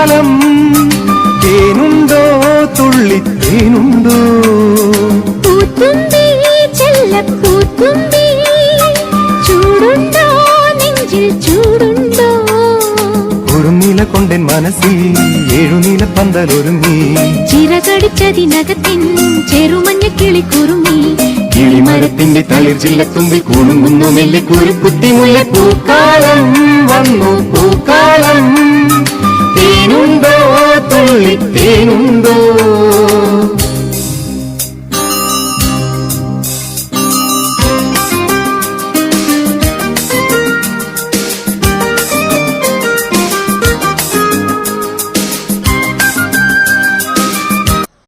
പൂക്കാലം തേനുണ്ടോ തുള്ളിത്തേനുണ്ടോ പൂത്തുമ്പി ചെല്ലപ്പൂത്തുമ്പി ചൂടുണ്ടോ നെഞ്ചിൽ ചൂടുണ്ടോ കുറുനീല കൊണ്ടൻ മനസ്സിൽ ഏഴുനീല പന്തലൊരുങ്ങി ചിറകടിച്ചതിനകത്തിൻ ചെറുമഞ്ഞ കിളി കുറുങ്ങി കിളിമരത്തിന്റെ തളിർ ചില്ലത്തുമ്പിൽ കുണുങ്ങുന്നു മെല്ലെ കുരുക്കുത്തി മുല്ല പൂക്കാലം വന്നു പൂക്കാലം തേനുണ്ടോ തുള്ളിത്തേനുണ്ടോ